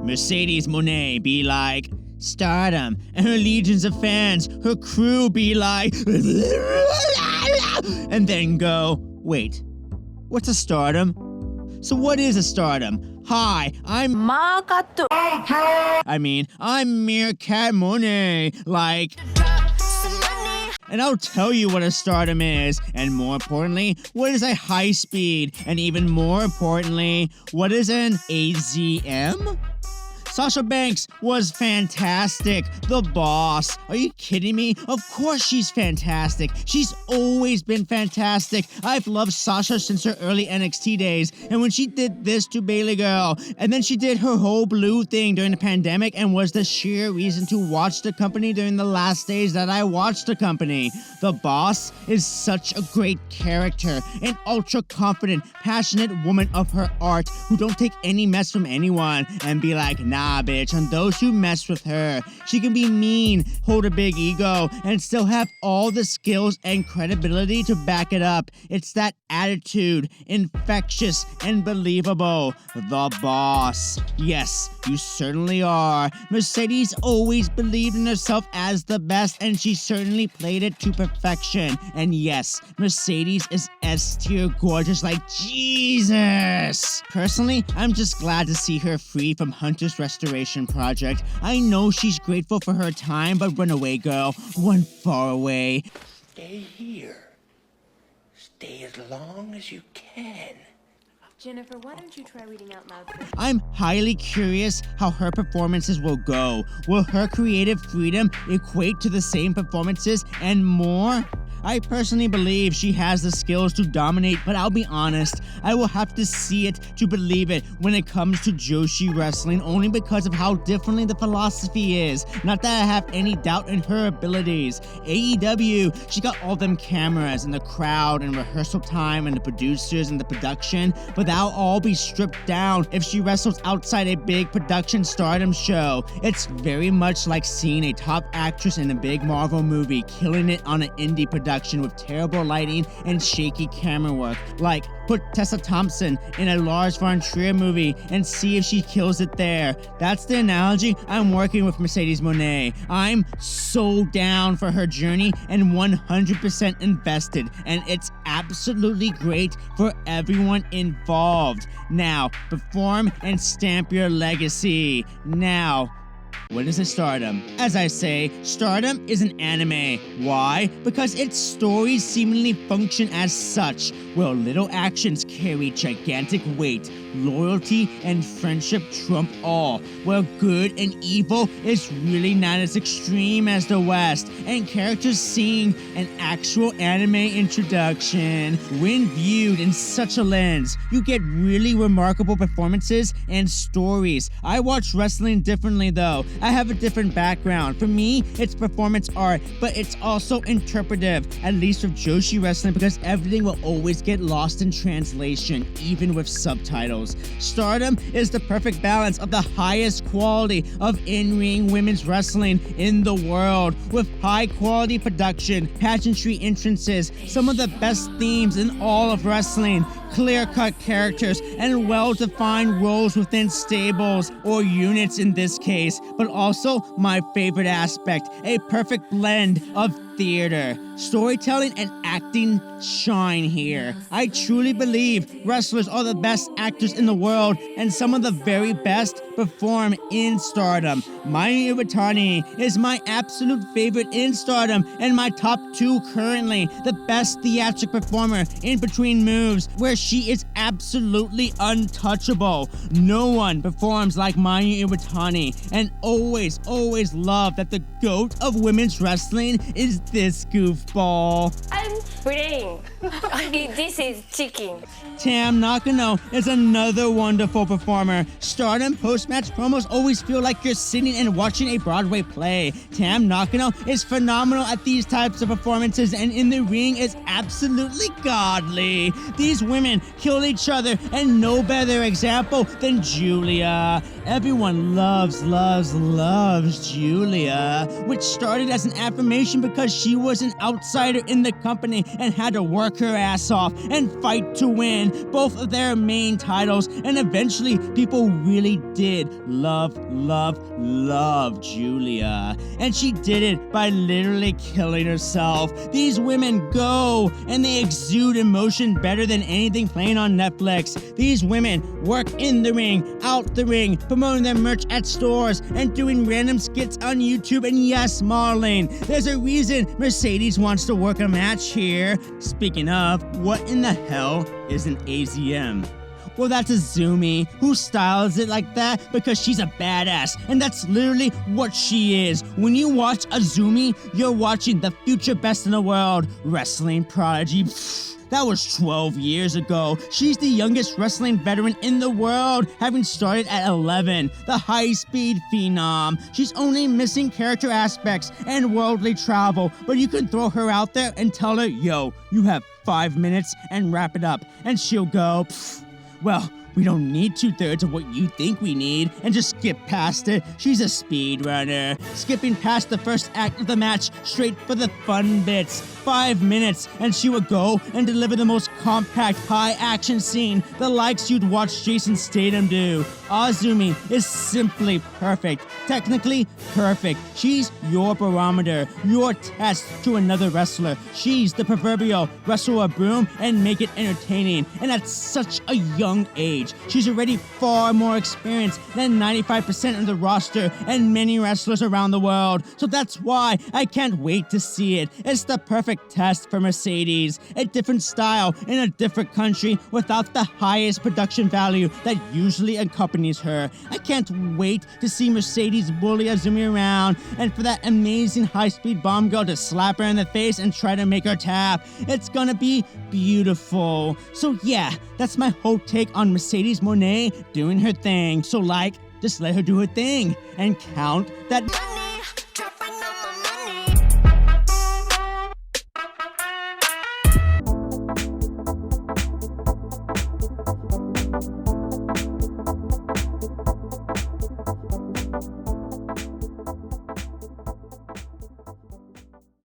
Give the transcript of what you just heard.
Mercedes Moné be like, Stardom, and her legions of fans, her crew be like, and then go, wait, what's a Stardom? So what is a Stardom? Hi, I'm Meerkat Moné, like... And I'll tell you what a Stardom is, and more importantly, what is a high speed, and even more importantly, what is an AZM? Sasha Banks was fantastic. The boss. Are you kidding me? Of course she's fantastic. She's always been fantastic. I've loved Sasha since her early NXT days. And when she did this to Bailey Girl, and then she did her whole blue thing during the pandemic and was the sheer reason to watch the company during the last days that I watched the company. The boss is such a great character, an ultra confident, passionate woman of her art who don't take any mess from anyone and be like, nah, bitch, on those who mess with her. She can be mean, hold a big ego, and still have all the skills and credibility to back it up. It's that attitude, infectious and believable. The boss. Yes, you certainly are. Mercedes always believed in herself as the best, and she certainly played it to perfection. And yes, Mercedes is S-tier gorgeous like Jesus. Personally, I'm just glad to see her free from Hunter's Restoration Project. I know she's grateful for her time, but run away, girl. Run far away. Stay here. Stay as long as you can. Jennifer, why don't you try reading out loud for me? I'm highly curious how her performances will go. Will her creative freedom equate to the same performances and more? I personally believe she has the skills to dominate, but I'll be honest, I will have to see it to believe it when it comes to Joshi wrestling, only because of how differently the philosophy is. Not that I have any doubt in her abilities. AEW, she got all them cameras and the crowd and rehearsal time and the producers and the production, but that'll all be stripped down if she wrestles outside a big production Stardom show. It's very much like seeing a top actress in a big Marvel movie killing it on an indie production with terrible lighting and shaky camera work. Like, put Tessa Thompson in a Lars von Trier movie and see if she kills it there. That's the analogy I'm working with Mercedes Moné. I'm so down for her journey and 100% invested, and it's absolutely great for everyone involved. Now, perform and stamp your legacy. Now, what is a Stardom? As I say, Stardom is an anime. Why? Because its stories seemingly function as such, where little actions carry gigantic weight. Loyalty and friendship trump all, where good and evil is really not as extreme as the West, and characters seeing an actual anime introduction. When viewed in such a lens, you get really remarkable performances and stories. I watch wrestling differently though. I have a different background. For me, it's performance art, but it's also interpretive, at least with Joshi wrestling, because everything will always get lost in translation, even with subtitles. Stardom is the perfect balance of the highest quality of in-ring women's wrestling in the world, with high-quality production, pageantry entrances, some of the best themes in all of wrestling, clear-cut characters, and well-defined roles within stables, or units in this case, but also my favorite aspect, a perfect blend of theater. Storytelling and acting shine here. I truly believe wrestlers are the best actors in the world, and some of the very best perform in Stardom. Mayu Iwatani is my absolute favorite in Stardom, and my top 2 currently. The best theatric performer in between moves, where she is absolutely untouchable. No one performs like Mayu Iwatani, and always love that the GOAT of women's wrestling is this goofball. I'm brain. This is chicken. Tam Nakano is another wonderful performer. Stardom post-match promos always feel like you're sitting and watching a Broadway play. Tam Nakano is phenomenal at these types of performances, and in the ring is absolutely godly. These women kill each other, and no better example than Julia. Everyone loves Julia, which started as an affirmation because she was an outsider in the company and had to work her ass off and fight to win both of their main titles, and eventually people really did love Julia. And she did it by literally killing herself. These women go and they exude emotion better than anything playing on Netflix. These women work in the ring, out the ring, promoting their merch at stores, and doing random skits on YouTube. And yes, Marlene, there's a reason Mercedes wants to work a match here. Speaking of, what in the hell is an AZM? Well, that's Azumi, who styles it like that because she's a badass, and that's literally what she is. When you watch Azumi, you're watching the future best in the world, wrestling prodigy. That was 12 years ago. She's the youngest wrestling veteran in the world, having started at 11, the high-speed phenom. She's only missing character aspects and worldly travel, but you can throw her out there and tell her, yo, you have 5 minutes and wrap it up, and she'll go, well, we don't need 2/3 of what you think we need, and just skip past it. She's a speedrunner, skipping past the first act of the match straight for the fun bits. 5 minutes, and she would go and deliver the most compact, high-action scene, the likes you'd watch Jason Statham do. Azumi is simply perfect, technically perfect. She's your barometer, your test to another wrestler. She's the proverbial wrestle a broom and make it entertaining, and at such a young age. She's already far more experienced than 95% of the roster and many wrestlers around the world. So that's why I can't wait to see it. It's the perfect test for Mercedes. A different style in a different country without the highest production value that usually accompanies her. I can't wait to see Mercedes bully Azumi around and for that amazing high-speed bomb girl to slap her in the face and try to make her tap. It's gonna be beautiful. So yeah, that's my whole take on Mercedes Moné doing her thing. So just let her do her thing and count that